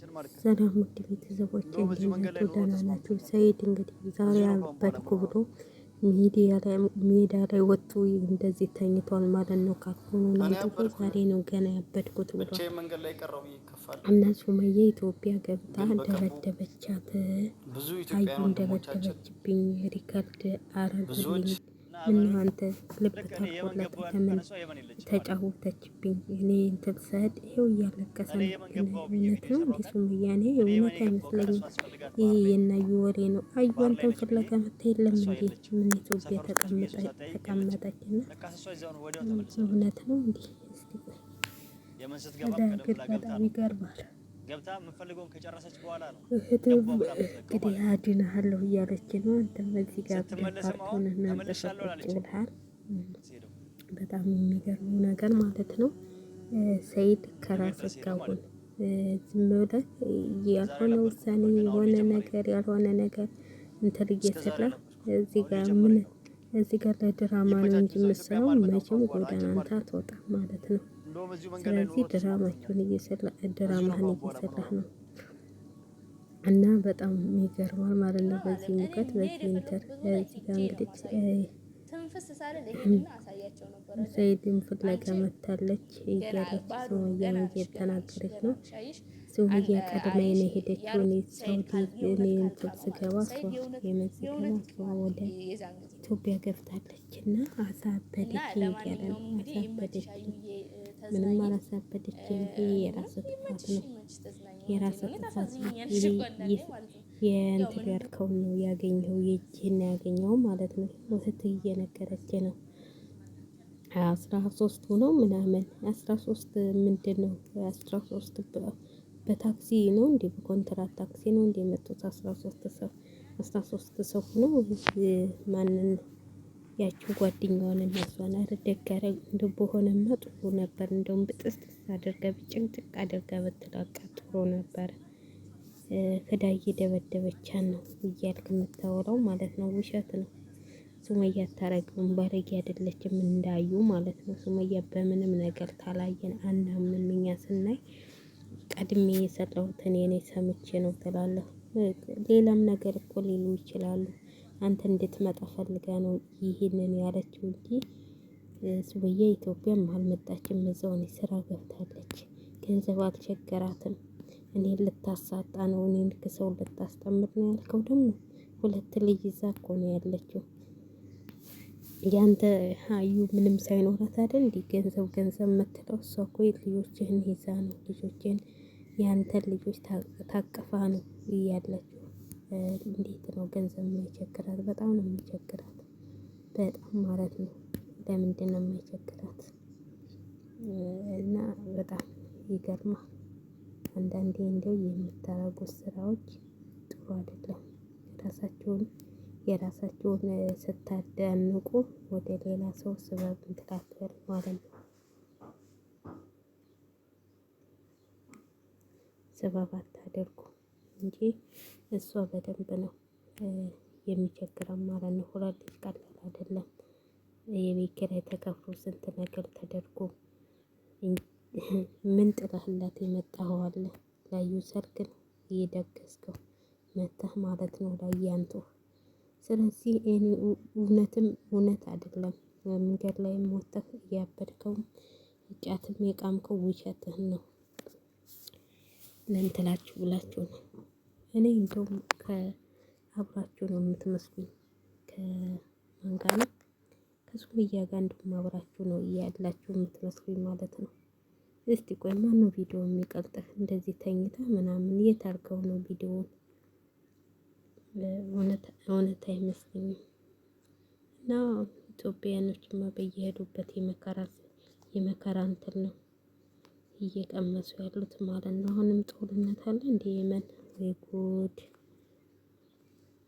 ሰላም ውድ ቤተሰቦቼ እንዴት ናችሁ? ደህና ናችሁ? ሰኢድ እንግዲህ ዛሬ አበድኩ ብሎ ሜዳ ላይ ወጥቶ እንደዚህ ተኝቷል ማለት ነው። ካርቶኑን አንጥፎ ዛሬ ነው ገና ያበድኩት ብሏል። እና ሱመያ ኢትዮጵያ ገብታ ደበደበቻት። አዩን ደበደበችብኝ፣ ሪከርድ አረግልኝ እና አንተ ልብ ተቆለጠ ከምን ተጫወተችብኝ። እኔ እንትን ስሄድ ይኸው እያለቀሰ ነው። እውነት ነው እንዴ ሱመያ? እኔ እውነት አይመስለኝም። ይሄ የናዩ ወሬ ነው። አዩ አንተን ፍለጋ መታ የለም እንዴ? ምን ኢትዮጵያ ተቀመጠች እና እውነት ነው እንዴ? እስቲ በጣም ይገርማል። ገብታ የምፈልገውን ከጨረሰች በኋላ ነው እንግዲህ አድንሃለሁ እያለች ነው። አንተም እዚህ ጋር ካርቶን እና ብለሃል። በጣም የሚገርመው ነገር ማለት ነው ሰኢድ ከራስህ ጋር ሁን። ዝም ብለህ ያልሆነ ውሳኔ ያልሆነ ነገር እንትን እየሰራ እዚህ ጋር ለድራማ ነው እንጂ የምትሰራው መቼም ጎዳና አንተ አትወጣም ማለት ነው። ስለዚህ ድራማህን እየሰራህ ነው እና በጣም ይገርማል ማለት ነው። በዚህ ሙቀት በዚህ እዚህ ጋር እንግዲህ ሰኢድን ፍለጋ መታለች እያለች ሱመያ እየተናገረች ነው። ሱመያ ቀድማዬ ነው የሄደችው። እኔ ሳውዲ እንትን ስገባ እሷ ወደ ኢትዮጵያ ገብታለች እና አሳበደችኝ እያለ ነው። አሳበደችኝ፣ ምንም አላሳበደችኝ። ይሄ የራስ ጥፋት ነው፣ የራስ ጥፋት ነው። የእንትን ያልከውን ነው ያገኘው፣ የእጅህን ያገኘው ማለት ነው። ወተት እየነገረች ነው 13 ነው ምናምን 13 ምንድን ነው 13 በታክሲ ነው እንዴ? በኮንትራት ታክሲ ነው እንዴ የመጡት? 13 ሰው ሆኖ ማንን ያቺው ጓደኛዋን እና እሷን አረደጋረ እንደ በሆነማ ጥሩ ነበር። እንደውም ብጥስጥስ አድርጋ ብጭቅጭቅ አድርጋ ብትላቃ ጥሩ ነበር። ከዳይ ደበደበቻን ነው እያልክ የምታወራው ማለት ነው። ውሸት ነው። ሱመያ አታረግም፣ ባለጌ አይደለችም እንዳዩ ማለት ነው። ሱመያ በምንም ነገር ታላየን አናምንም። እኛ ስናይ ቀድሜ የሰራሁት እኔ ሰምቼ ነው ትላለህ። ሌላም ነገር እኮ ሊሉ ይችላሉ። አንተ እንድትመጣ ፈልጋ ነው ይሄንን ያለችው እንጂ ሱመያ ኢትዮጵያም አልመጣችም። እዛው ነው ስራ ገብታለች። ገንዘብ አልቸገራትም። እኔን ልታሳጣ ነው፣ እኔን ከሰው ልታስጠምር ነው ያልከው። ደግሞ 2 ልጅ ይዛ እኮ ነው ያለችው። ያንተ አዩ ምንም ሳይኖራት አይደል እንዴ ገንዘብ የምትለው? እሷ እኮ ልጆችህን ይዛ ነው፣ ልጆችን ያንተን ልጆች ታቅፋ ነው እያለችው። እንዴት ነው ገንዘብ የማይቸግራት? በጣም ነው የሚቸግራት፣ በጣም ማለት ነው። ለምንድን ነው የማይቸግራት? እና በጣም ይገርማል። አንዳንዴ እንደው የምታረጉት ስራዎች ጥሩ አይደለም። የራሳቸውን ስታዳንቁ ወደ ሌላ ሰው ስበብ እንትላትበል ማለት ነው። ስበብ አታደርጉ እንጂ እሷ በደንብ ነው የሚቸግረው ማለት ነው። 2 ልጅ ቀላል አይደለም። የቤት ኪራይ ተከፍሎ ስንት ነገር ተደርጎ ምን ጥለህላት የመጣኸው አለ? ላዩ ሰርግ ነው እየደገስከው መተህ ማለት ነው ላያንቱ። ስለዚህ እኔ እውነት አይደለም። መንገድ ላይ ወጥተህ እያበድከው ጫትም የቃምከው ውሸትህን ነው። ለእንትላችሁ ብላችሁ ነው። እኔ እንደውም ከአብራችሁ ነው የምትመስሉኝ። ከማን ጋር ነው? ከሱመያ ጋር እንደውም አብራችሁ ነው ያላችሁ የምትመስሉኝ ማለት ነው። እስቲ ቆይ ማነው ቪዲዮ የሚቀልጥህ? እንደዚህ ተኝተህ ምናምን የት አድርገው ነው ቪዲዮውን? እውነት አይመስለኝም። እና ኢትዮጵያኖችማ በየሄዱበት የመከራ እንትን ነው እየቀመሱ ያሉት ማለት ነው። አሁንም ጦርነት አለ እንደ የመን። ወይ ጉድ!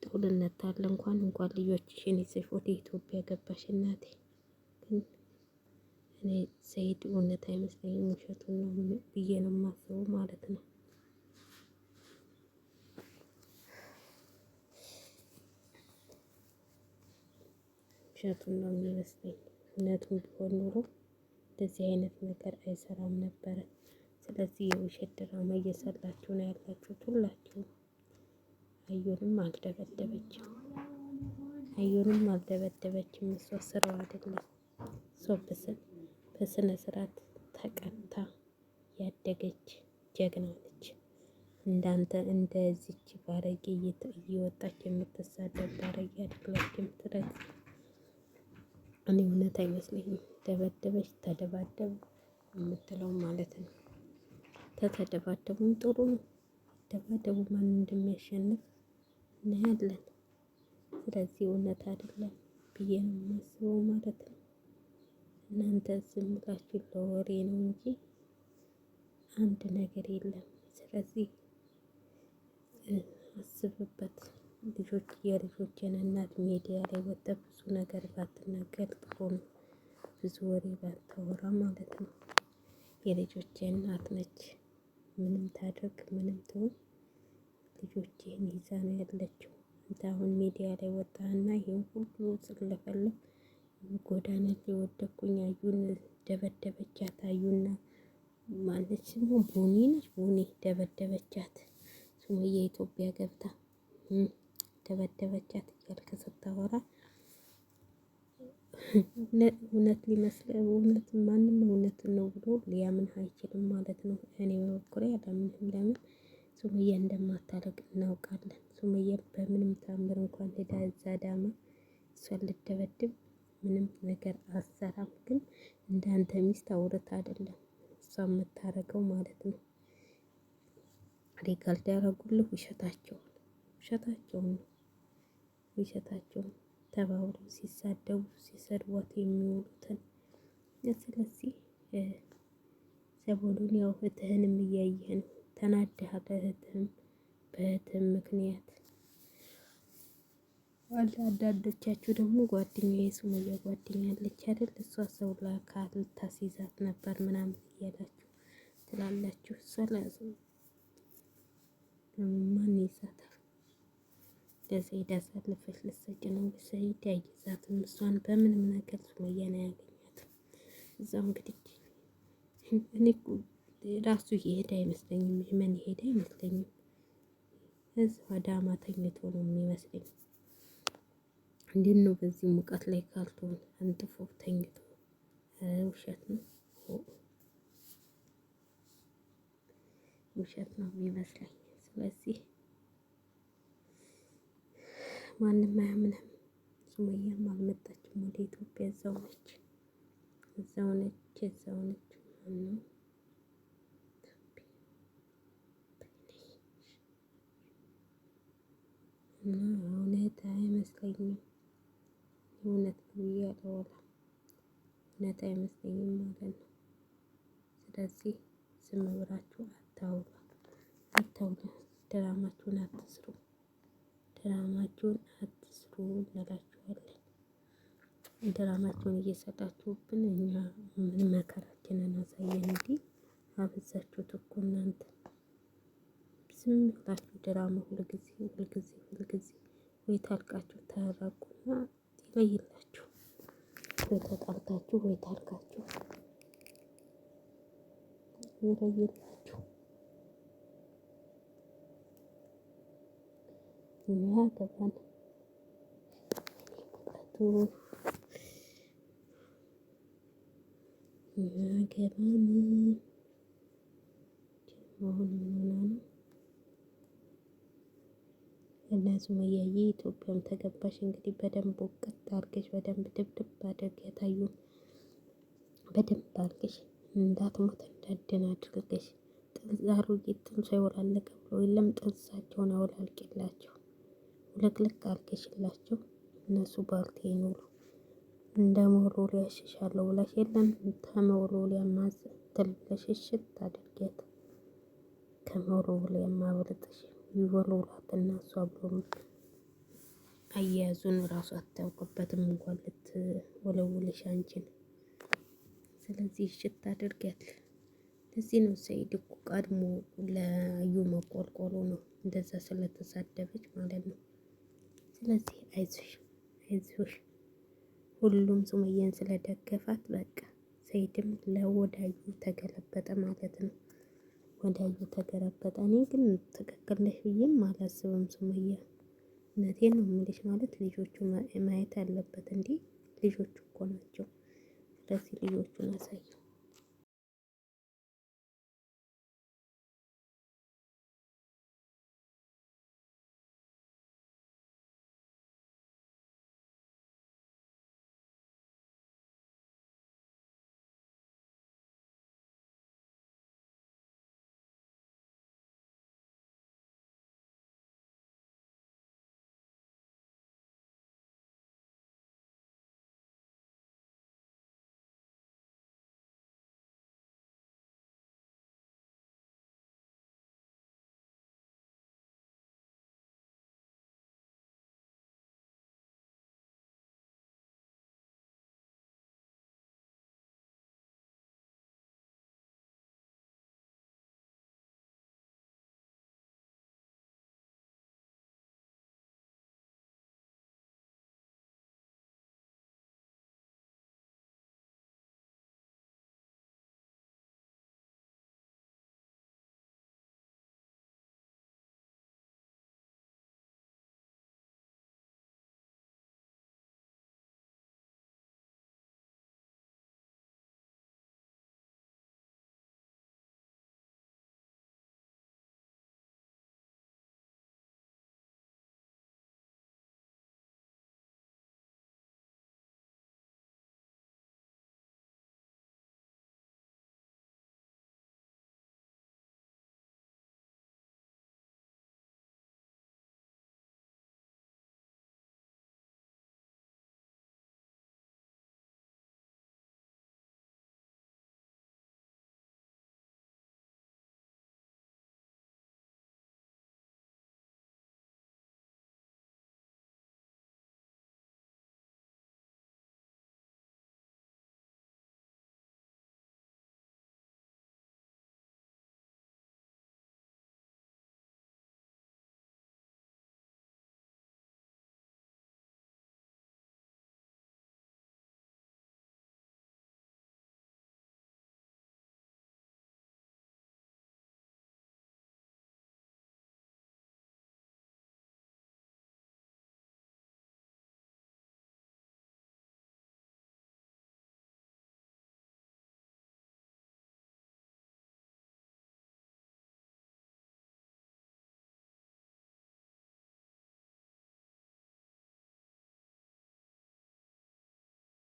ጦርነት አለ። እንኳን ልጆችሽን ይዘሽ ወደ ኢትዮጵያ ገባሽ እናቴ። ግን እኔ ሰኢድ እውነት አይመስለኝም፣ ውሸቱን ነው ብዬ ነው የማስበው ማለት ነው። ውሸቱን ነው የሚመስለኝ። እውነቱን ቢሆን ኖሮ እንደዚህ አይነት ነገር አይሰራም ነበረ። ስለዚህ የውሸት ድራማ እየሰራችሁ ነው ያላችሁት ሁላችሁም። አዩንም አልደበደበችም። እሷ ስራው አይደለም። እሷ በስነ ስርዓት ተቀጥታ ያደገች ጀግና ነች። እንዳንተ እንደዚች ባረጌ እየወጣች የምትሳደብ ባረጌ አይደለችም። ስለዚህ እኔ እውነት አይመስለኝም ደበደበች ተደባደቡ የምትለው ማለት ነው። ተተደባደቡም ጥሩ ነው። ደባደቡ ማን እንደሚያሸንፍ እናያለን። ስለዚህ እውነት አይደለም ብዬ ነው የማስበው ማለት ነው። እናንተ ዝም ብላችሁ ለወሬ ነው እንጂ አንድ ነገር የለም። ስለዚህ አስብበት። የልጆችን እናት ሚዲያ ላይ ወጥተ ብዙ ነገር ባትናገር ጥሩ ነው። ብዙ ወሬ ባታወራ ማለት ነው። የልጆቼ እናት ነች። ምንም ታድርግ ምንም ትሁን ልጆቼን ይዛ ነው ያለችው። አንተ አሁን ሚዲያ ላይ ወጣህና ይሄን ሁሉ ስለፈለግ ጎዳና ላይ ወደኩኝ አዩን ደበደበቻት። አዩና ማለች ነው ቡኒ ነች ቡኒ ደበደበቻት። ሱመያ ኢትዮጵያ ገብታ ደበደበቻት እያልክ ስታወራ እውነት ሊመስለው እውነት ማንም እውነት ነው ብሎ ሊያምን አይችልም ማለት ነው። እኔ በበኩሌ አላምንም። ለምን ሱመያ እንደማታረግ እናውቃለን። ሱመያ በምንም ታምር እንኳን ሄዳ እዛ ዳማ እሷን ልደበድብ ምንም ነገር አሰራም። ግን እንዳንተ ሚስት አውርታ አይደለም እሷ የምታረገው ማለት ነው። ሪካርድ ያደረጉልህ ውሸታቸውን ተባብረው ሲሳደቡ ሲሰድቧት የሚውሉትን። ስለዚህ ሰሞኑን ያው እህትህንም እያየህ ነው። ተናደሃል። በእህትህም ምክንያት አንዳንዶቻችሁ ደግሞ ጓደኛዬ ሱመያ ጓደኛ አለች አይደል እሷ ሰው ለአካል ታስይዛት ነበር ምናምን እያላችሁ ትላላችሁ። ማን ይዛታል? ለሰይድ አሳልፈሽ ልትሰጪ ነው? ሰይድ አይዛትም። እሷን በምንም ነገር ሱመያን አያገኛትም። እዛው እንግዲህ እኔ ራሱ የሄደ አይመስለኝም። የመን የሄደ አይመስለኝም። እዛው አዳማ ተኝቶ ነው የሚመስለኝ። እንዴት ነው በዚህ ሙቀት ላይ ካልቶን አንጥፎ ተኝቶ? ውሸት ነው የሚመስለኝ። ስለዚህ ማንም አያምንም። ሱመያም አልመጣችም ወደ ኢትዮጵያ እዛው ነች ማነው እና እውነት አይመስለኝም። እውነት ነው እያለወላ እውነት አይመስለኝም ማለት ነው። ስለዚህ ዝም ብላችሁ አታውሩ። ድራማችሁን አትስሩ እንላችኋለን። ድራማችሁን እየሰጣችሁብን እኛ ምን መከራችንን አሳየን እንጂ አበዛችሁት እኮ እናንተ። ዝም ብላችሁ ድራማ ሁልጊዜ ወይ ታልቃችሁ ታረቁና ይለይላችሁ። ወይ ተጣልታችሁ ወይ ታልቃችሁ ይለይላችሁ። እኛ ገባን አሁን ምን ነው እና ሱመያዬ ኢትዮጵያም ተገባሽ እንግዲህ በደንብ ወቀት አድርገሽ በደንብ ድብድብ አድርገሽ አዩን በደንብ አድርገሽ እንዳትሞት እንዳድን አድርገሽ ጥንዛሩ ጥንሷ ይወላለቀ ብሎ የለም ጥንሳቸውን አወላልቂላቸው ውልቅልቅ አድርገሽላቸው እነሱ ባልቴ ይኖሩ እንደ መወልወያ ያሸሻለሁ ብለሽ የለም ከመወልወያ ማዝ ትልብለሽ እሽት አድርጊያት። ከመወልወያ ማብረጥሽ ይወልውላትና እሷ ብሎ አያያዙን እራሱ አታውቅበትም እንኳን ልትወለውልሽ አንቺን። ስለዚህ እሽት አድርጊያት። ለዚህ ነው ሰኢድ እኮ ቀድሞ ለአዩ መቆርቆሩ ነው እንደዛ ስለተሳደበች ማለት ነው። ስለዚህ አይዞሽ ሁሉም ሱመያን ስለደገፋት በቃ ሰኢድም ለወዳዩ ተገለበጠ ማለት ነው። ወዲያው ተገረገጠ። እኔ ግን ትክክል ነሽ ብዬም አላስብም ሱመያ። እውነቴን ነው የምልሽ። ማለት ልጆቹ ማየት አለበት እንዴ ልጆቹ እኮ ናቸው። ስለዚህ ልጆቹን አሳየው።